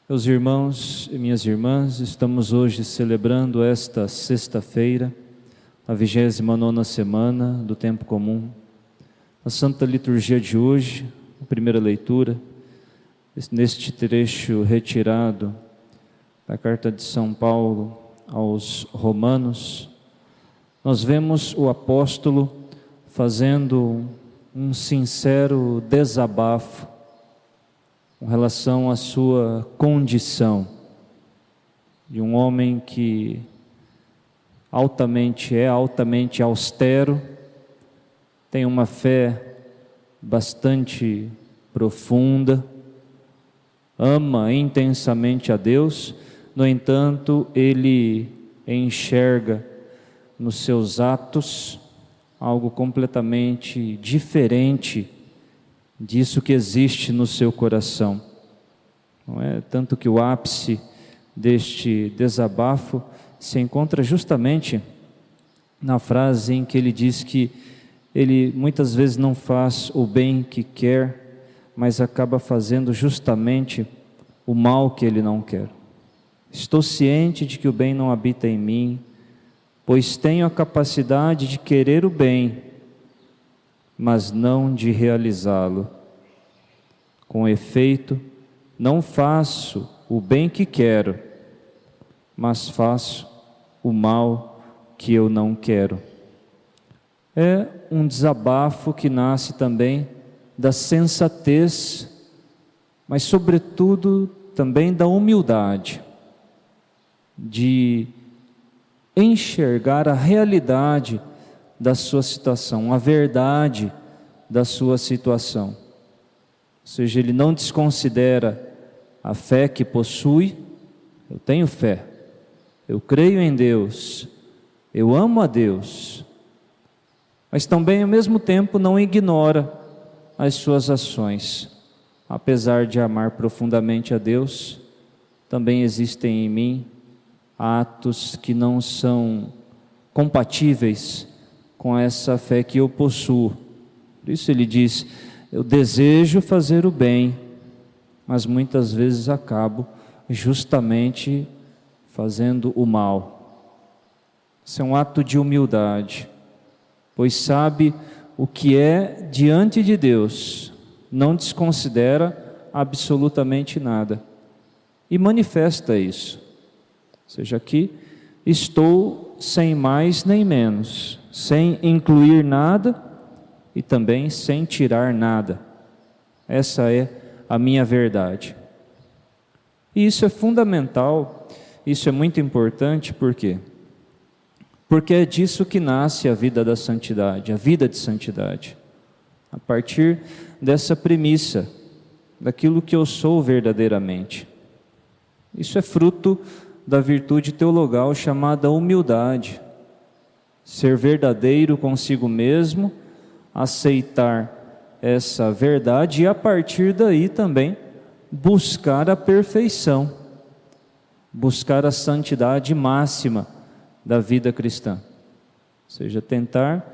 Meus irmãos e minhas irmãs, estamos hoje celebrando esta sexta-feira, a 29ª semana do Tempo Comum. A Santa Liturgia de hoje, a primeira leitura, neste trecho retirado da Carta de São Paulo aos Romanos, nós vemos o apóstolo fazendo um sincero desabafo com relação à sua condição de um homem que altamente austero, tem uma fé bastante profunda, ama intensamente a Deus, no entanto, ele enxerga nos seus atos algo completamente diferente disso que existe no seu coração. Não é? Tanto que o ápice deste desabafo se encontra justamente na frase em que ele diz que ele muitas vezes não faz o bem que quer, mas acaba fazendo justamente o mal que ele não quer. Estou ciente de que o bem não habita em mim, pois tenho a capacidade de querer o bem, mas não de realizá-lo. Com efeito, não faço o bem que quero, mas faço o mal que eu não quero. É um desabafo que nasce também da sensatez, mas sobretudo também da humildade, de enxergar a realidade da sua situação, a verdade da sua situação. Ou seja, ele não desconsidera a fé que possui. Eu tenho fé, eu creio em Deus, eu amo a Deus, mas também ao mesmo tempo não ignora as suas ações. Apesar de amar profundamente a Deus, também existem em mim atos que não são compatíveis com essa fé que eu possuo. Por isso ele diz: eu desejo fazer o bem, mas muitas vezes acabo justamente fazendo o mal. Isso é um ato de humildade, pois sabe o que é diante de Deus, não desconsidera absolutamente nada e manifesta isso. Ou seja, aqui estou sem mais nem menos, sem incluir nada e também sem tirar nada. Essa é a minha verdade. E isso é fundamental, isso é muito importante, por quê? Porque é disso que nasce a vida da santidade, a vida de santidade. A partir dessa premissa, daquilo que eu sou verdadeiramente. Isso é fruto da virtude teologal chamada humildade. Ser verdadeiro consigo mesmo, aceitar essa verdade e a partir daí também buscar a perfeição, buscar a santidade máxima da vida cristã. Ou seja, tentar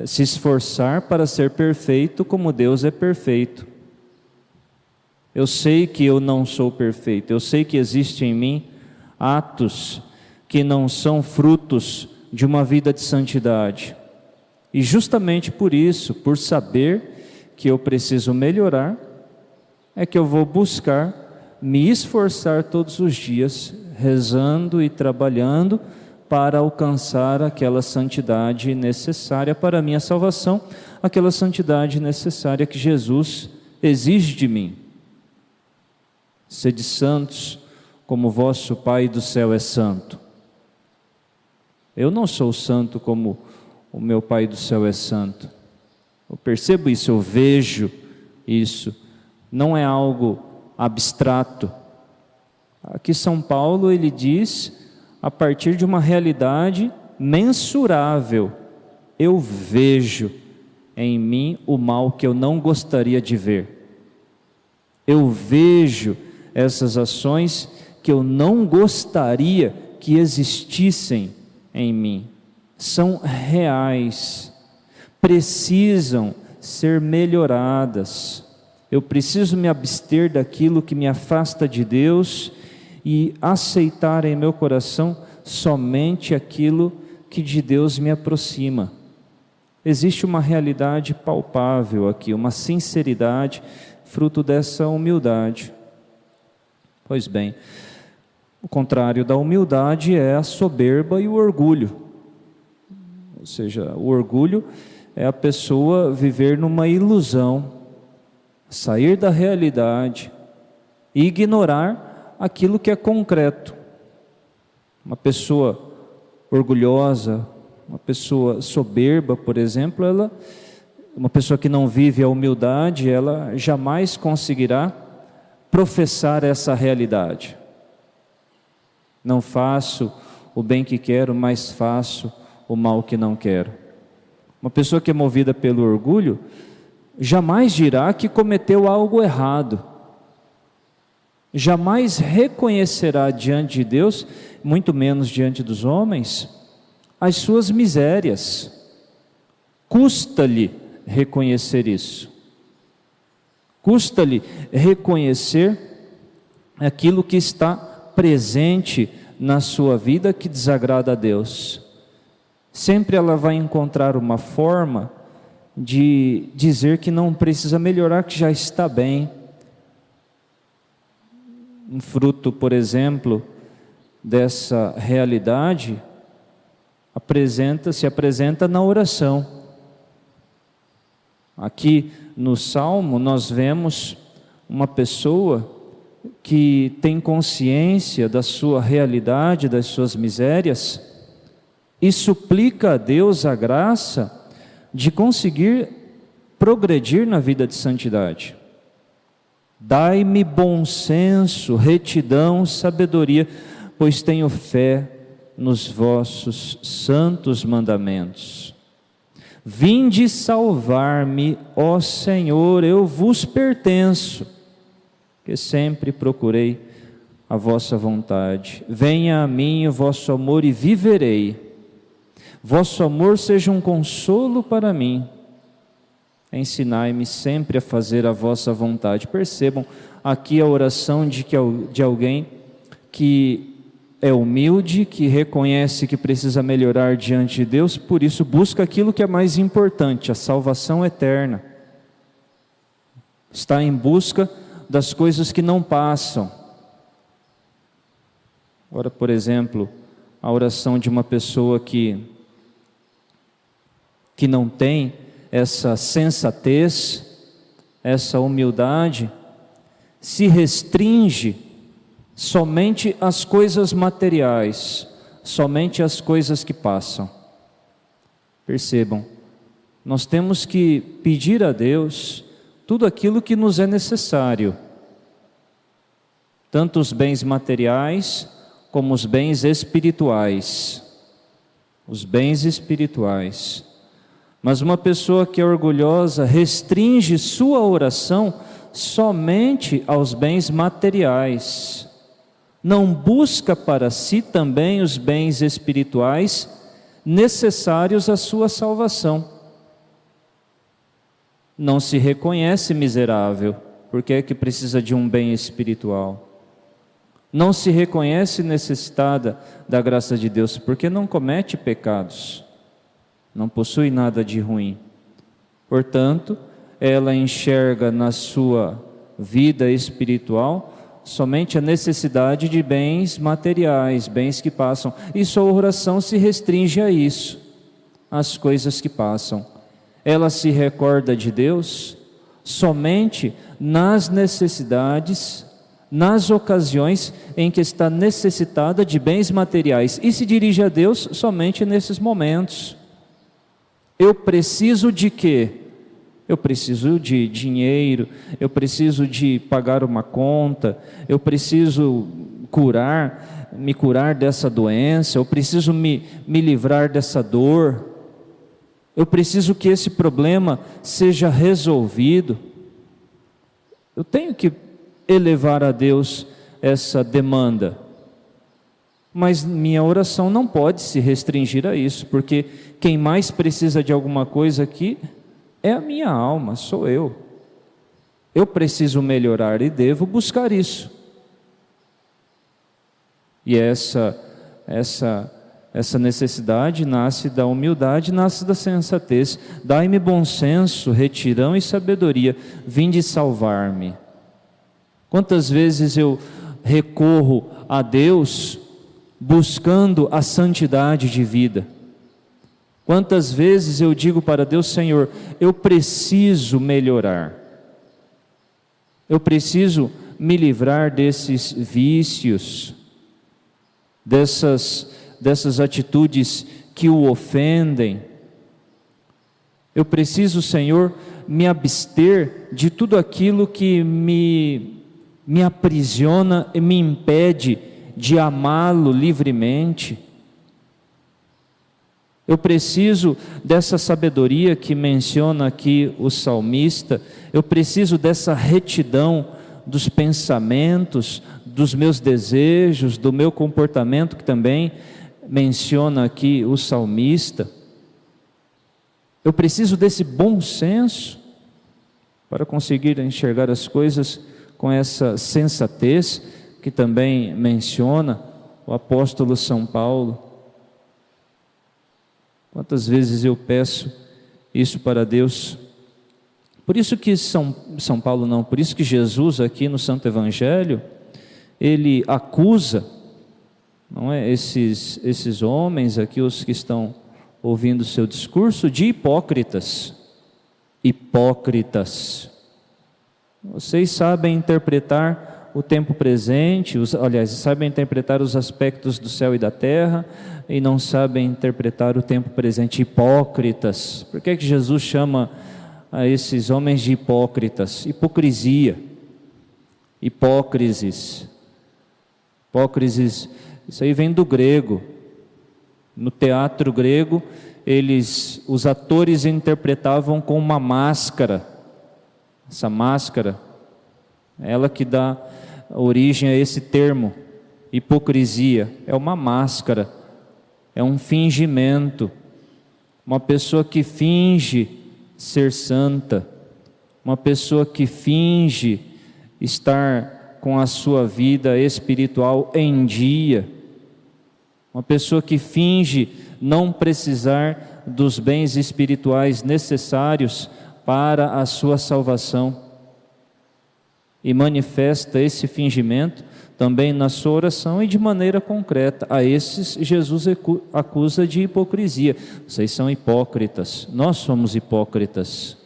se esforçar para ser perfeito como Deus é perfeito. Eu sei que eu não sou perfeito, eu sei que existe em mim atos que não são frutos de uma vida de santidade. E justamente por isso, por saber que eu preciso melhorar, é que eu vou buscar me esforçar todos os dias, rezando e trabalhando para alcançar aquela santidade necessária para a minha salvação, aquela santidade necessária que Jesus exige de mim. Sede santos, como vosso Pai do céu é santo. Eu não sou santo como o meu Pai do céu é santo. Eu percebo isso, eu vejo isso. Não é algo abstrato. Aqui São Paulo, ele diz, a partir de uma realidade mensurável. Eu vejo em mim o mal que eu não gostaria de ver. Eu vejo essas ações que eu não gostaria que existissem em mim. São reais, precisam ser melhoradas. Eu preciso me abster daquilo que me afasta de Deus e aceitar em meu coração somente aquilo que de Deus me aproxima. Existe uma realidade palpável aqui, uma sinceridade, fruto dessa humildade. Pois bem, o contrário da humildade é a soberba e o orgulho. Ou seja, o orgulho é a pessoa viver numa ilusão, sair da realidade e ignorar aquilo que é concreto. Uma pessoa orgulhosa, uma pessoa soberba, por exemplo, uma pessoa que não vive a humildade, ela jamais conseguirá professar essa realidade. Não faço o bem que quero, mas faço o mal que não quero. Uma pessoa que é movida pelo orgulho jamais dirá que cometeu algo errado. Jamais reconhecerá diante de Deus, muito menos diante dos homens, as suas misérias. Custa-lhe reconhecer isso. Custa-lhe reconhecer aquilo que está presente na sua vida que desagrada a Deus. Sempre ela vai encontrar uma forma de dizer que não precisa melhorar, que já está bem. Um fruto, por exemplo, dessa realidade se apresenta na oração. Aqui no Salmo nós vemos uma pessoa que tem consciência da sua realidade, das suas misérias, e suplica a Deus a graça de conseguir progredir na vida de santidade. Dai-me bom senso, retidão, sabedoria, pois tenho fé nos vossos santos mandamentos. Vinde salvar-me, ó Senhor, eu vos pertenço, que sempre procurei a vossa vontade. Venha a mim o vosso amor e viverei. Vosso amor seja um consolo para mim. Ensinai-me sempre a fazer a vossa vontade. Percebam aqui a oração de alguém que é humilde, que reconhece que precisa melhorar diante de Deus, por isso busca aquilo que é mais importante, a salvação eterna. Está em busca das coisas que não passam. Agora, por exemplo, a oração de uma pessoa que não tem essa sensatez, essa humildade, se restringe somente às coisas materiais, somente às coisas que passam. Percebam, nós temos que pedir a Deus tudo aquilo que nos é necessário, tanto os bens materiais como os bens espirituais. Os bens espirituais. Mas uma pessoa que é orgulhosa restringe sua oração somente aos bens materiais. Não busca para si também os bens espirituais necessários à sua salvação. Não se reconhece miserável, porque é que precisa de um bem espiritual. Não se reconhece necessitada da graça de Deus, porque não comete pecados. Não possui nada de ruim. Portanto, ela enxerga na sua vida espiritual somente a necessidade de bens materiais, bens que passam. E sua oração se restringe a isso, às coisas que passam. Ela se recorda de Deus somente nas necessidades, nas ocasiões em que está necessitada de bens materiais. E se dirige a Deus somente nesses momentos. Eu preciso de quê? Eu preciso de dinheiro, eu preciso de pagar uma conta, eu preciso me curar dessa doença, eu preciso me livrar dessa dor, eu preciso que esse problema seja resolvido. Eu tenho que elevar a Deus essa demanda. Mas minha oração não pode se restringir a isso, porque quem mais precisa de alguma coisa aqui é a minha alma, sou eu. Eu preciso melhorar e devo buscar isso. E essa necessidade nasce da humildade, nasce da sensatez. Dai-me bom senso, retirão e sabedoria, vinde salvar-me. Quantas vezes eu recorro a Deus buscando a santidade de vida? Quantas vezes eu digo para Deus: Senhor, eu preciso melhorar, eu preciso me livrar desses vícios, dessas atitudes que o ofendem. Eu preciso, Senhor, me abster de tudo aquilo que me aprisiona e me impede de amá-lo livremente. Eu preciso dessa sabedoria que menciona aqui o salmista. Eu preciso dessa retidão dos pensamentos, dos meus desejos, do meu comportamento, que também menciona aqui o salmista. Eu preciso desse bom senso para conseguir enxergar as coisas com essa sensatez que também menciona o apóstolo São Paulo. Quantas vezes eu peço isso para Deus? Por isso que por isso que Jesus aqui no Santo Evangelho, ele acusa, não é, esses homens aqui, os que estão ouvindo o seu discurso, de hipócritas. Hipócritas. Vocês sabem interpretar o tempo presente, sabem interpretar os aspectos do céu e da terra, e não sabem interpretar o tempo presente. Hipócritas. Por que Jesus chama a esses homens de hipócritas? Hipocrisia. Hipócrises. Hipócrises, isso aí vem do grego. No teatro grego, os atores interpretavam com uma máscara. Essa máscara, ela que dá origem a esse termo, hipocrisia. É uma máscara, é um fingimento. Uma pessoa que finge ser santa, uma pessoa que finge estar com a sua vida espiritual em dia, uma pessoa que finge não precisar dos bens espirituais necessários para a sua salvação, e manifesta esse fingimento também na sua oração e de maneira concreta. A esses Jesus acusa de hipocrisia. Vocês são hipócritas. Nós somos hipócritas.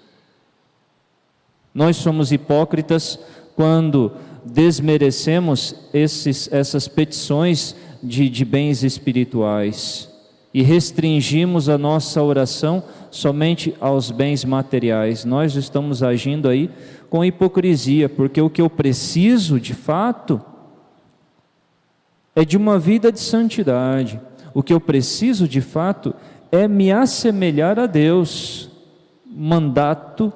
Nós somos hipócritas quando desmerecemos essas petições de bens espirituais e restringimos a nossa oração somente aos bens materiais. Nós estamos agindo aí com hipocrisia, porque o que eu preciso de fato é de uma vida de santidade. O que eu preciso de fato é me assemelhar a Deus. O mandato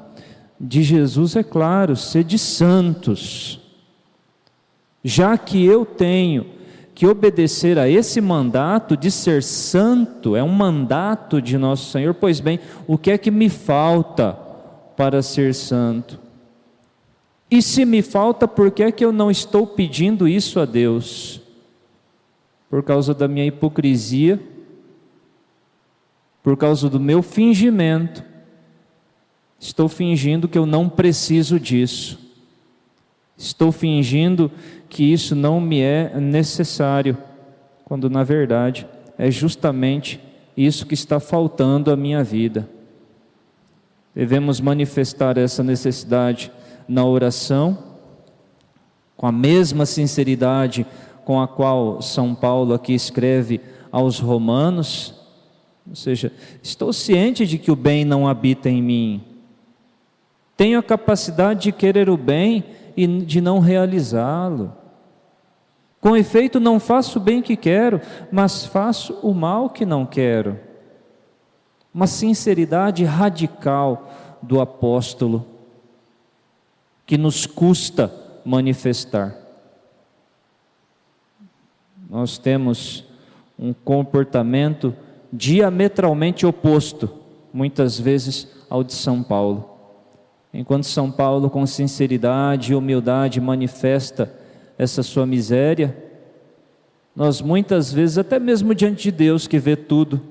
de Jesus é claro: sede santos. Já que eu tenho que obedecer a esse mandato de ser santo, é um mandato de nosso Senhor, pois bem, o que é que me falta para ser santo? E se me falta, por que é que eu não estou pedindo isso a Deus? Por causa da minha hipocrisia, por causa do meu fingimento. Estou fingindo que eu não preciso disso. Estou fingindo que isso não me é necessário, quando na verdade é justamente isso que está faltando à minha vida. Devemos manifestar essa necessidade na oração, com a mesma sinceridade com a qual São Paulo aqui escreve aos Romanos, ou seja, estou ciente de que o bem não habita em mim, tenho a capacidade de querer o bem e de não realizá-lo. Com efeito, não faço o bem que quero, mas faço o mal que não quero. Uma sinceridade radical do apóstolo, que nos custa manifestar. Nós temos um comportamento diametralmente oposto, muitas vezes, ao de São Paulo. Enquanto São Paulo, com sinceridade e humildade, manifesta essa sua miséria, nós muitas vezes, até mesmo diante de Deus que vê tudo,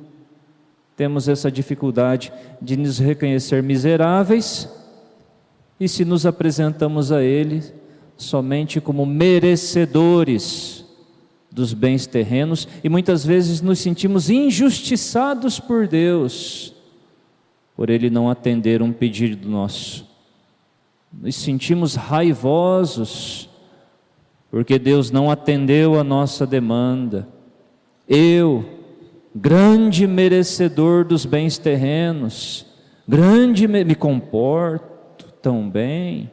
temos essa dificuldade de nos reconhecer miseráveis, e se nos apresentamos a Ele somente como merecedores dos bens terrenos, e muitas vezes nos sentimos injustiçados por Deus, por Ele não atender um pedido nosso. Nos sentimos raivosos, porque Deus não atendeu a nossa demanda. Eu, grande merecedor dos bens terrenos, me comporto tão bem,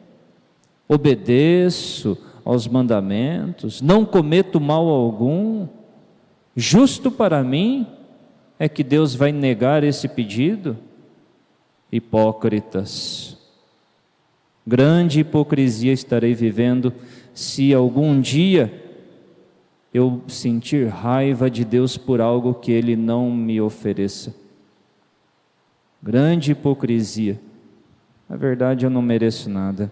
obedeço aos mandamentos, não cometo mal algum, justo para mim é que Deus vai negar esse pedido? Hipócritas, grande hipocrisia estarei vivendo se algum dia eu sentir raiva de Deus por algo que Ele não me ofereça. Grande hipocrisia. Na verdade, eu não mereço nada.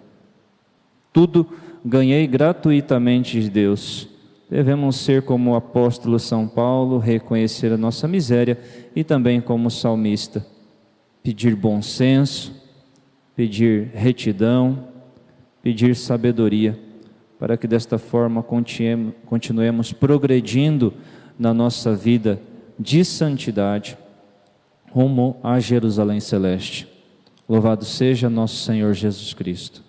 Tudo ganhei gratuitamente de Deus. Devemos ser como o apóstolo São Paulo, reconhecer a nossa miséria e também como salmista, pedir bom senso, pedir retidão, pedir sabedoria, para que desta forma continuemos progredindo na nossa vida de santidade, rumo à Jerusalém Celeste. Louvado seja nosso Senhor Jesus Cristo.